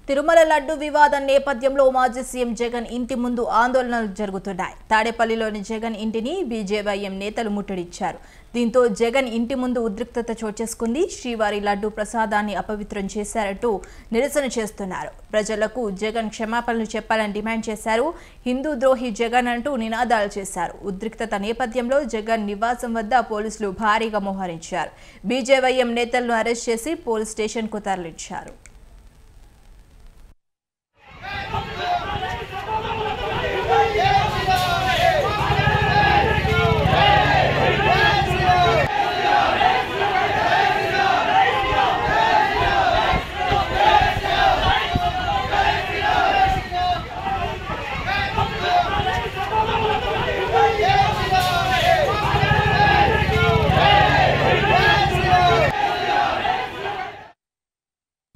తిరుమల లడ్డు వివాదం నేపథ్యంలో మాజీ సీఎం జగన్ ఇంటి ముందు ఆందోళనలు జరుగుతున్నాయి. తాడేపల్లిలోని జగన్ ఇంటిని బీజేవైఎం నేతలు ముట్టడిచ్చారు. దీంతో జగన్ ఇంటి ముందు ఉద్రిక్తత చోచేసుకుంది. శ్రీవారి లడ్డు ప్రసాదాన్ని అపవిత్రం చేశారంటూ నిరసన చేస్తున్నారు. ప్రజలకు జగన్ క్షమాపణలు చెప్పాలని డిమాండ్ చేశారు. హిందూ ద్రోహి జగన్ అంటూ నినాదాలు చేశారు. ఉద్రిక్తత నేపథ్యంలో జగన్ నివాసం వద్ద పోలీసులు భారీగా మోహరించారు. బీజేవైఎం నేతలను అరెస్ట్ చేసి పోలీస్ స్టేషన్కు తరలించారు.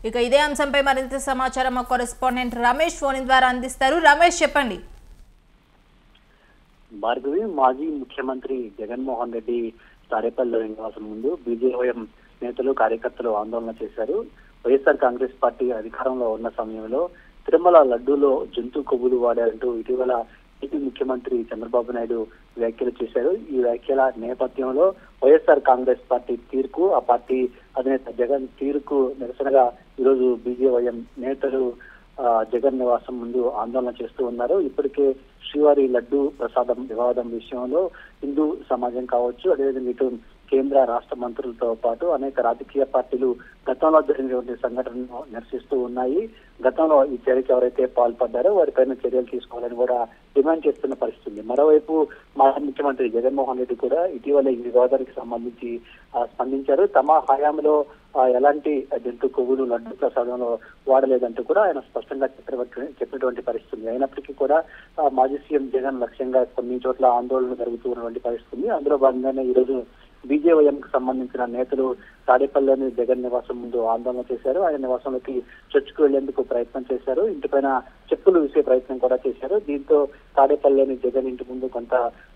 ఇక ఇదే అంశంపై మరింత సమాచారం మా కరెస్పాండెంట్ రమేష్ ఫోన్ ద్వారా అందిస్తారు. రమేష్, చెప్పండి. భార్గవి, మాజీ ముఖ్యమంత్రి జగన్మోహన్ రెడ్డి తాడేపల్లి నివాసం ముందు బీజేవైఎం నేతలు కార్యకర్తలు ఆందోళన చేశారు. వైఎస్ఆర్ కాంగ్రెస్ పార్టీ అధికారంలో ఉన్న సమయంలో తిరుమల లడ్డూలో జంతు కొవ్వులు వాడారంటూ ఇటీవల ఏపీ ముఖ్యమంత్రి చంద్రబాబు నాయుడు వ్యాఖ్యలు చేశారు. ఈ వ్యాఖ్యల నేపథ్యంలో వైఎస్ఆర్ కాంగ్రెస్ పార్టీ తీరుకు, ఆ పార్టీ అధినేత జగన్ తీరుకు నిరసనగా ఈరోజు బీజేవైఎం నేతలు జగన్ నివాసం ముందు ఆందోళన చేస్తూ ఉన్నారు. ఇప్పటికే శ్రీవారి లడ్డు ప్రసాదం వివాదం విషయంలో హిందూ సమాజం కావచ్చు, అదేవిధంగా ఇటు కేంద్ర రాష్ట్ర మంత్రులతో పాటు అనేక రాజకీయ పార్టీలు గతంలో జరిగినటువంటి సంఘటనను నిరసిస్తూ ఉన్నాయి. గతంలో ఈ చర్యకి ఎవరైతే పాల్పడ్డారో వారిపైన చర్యలు తీసుకోవాలని కూడా డిమాండ్ చేస్తున్న పరిస్థితి. మరోవైపు మాజీ ముఖ్యమంత్రి జగన్మోహన్ రెడ్డి కూడా ఇటీవల ఈ వివాదానికి సంబంధించి స్పందించారు. తమ హయాంలో ఎలాంటి జంతు కొవ్వులు లడ్డు ప్రసాదంలో వాడలేదంటూ కూడా ఆయన స్పష్టంగా చెప్పినటువంటి పరిస్థితి. అయినప్పటికీ కూడా మాజీ సీఎం జగన్ లక్ష్యంగా కొన్ని చోట్ల ఆందోళన జరుగుతూ ఉన్నటువంటి పరిస్థితి. అందులో భాగంగానే ఈ రోజు బీజేవైఎంకు సంబంధించిన నేతలు తాడేపల్లిలోని జగన్ నివాసం ముందు ఆందోళన చేశారు. ఆయన నివాసంలోకి చర్చకు వెళ్లేందుకు ప్రయత్నం చేశారు. ఇంటిపైన చెప్పులు విసే ప్రయత్నం కూడా చేశారు. దీంతో తాడేపల్లిలోని జగన్ ఇంటి ముందు కొంత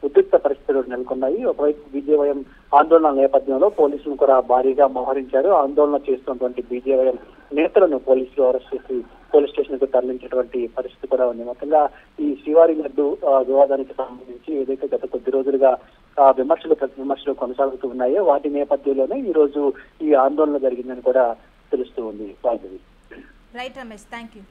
ఉద్రిక్త పరిస్థితులు నెలకొన్నాయి. ఒకవైపు బీజేవైఎం ఆందోళన నేపథ్యంలో పోలీసులు కూడా భారీగా మోహరించారు. ఆందోళన చేస్తున్నటువంటి బీజేవైఎం నేతలను పోలీసులు అరెస్ట్ చేసి పోలీస్ స్టేషన్ కు తరలించేటువంటి పరిస్థితి కూడా ఉంది. మొత్తంగా ఈ శ్రీవారి లడ్డు వివాదానికి సంబంధించి ఏదైతే గత కొద్ది రోజులుగా ప్రతి విమర్శలు కొనసాగుతూ ఉన్నాయో వాటి నేపథ్యంలోనే ఈ రోజు ఈ ఆందోళన జరిగిందని కూడా తెలుస్తూ ఉంది. Right Ramesh, thank you.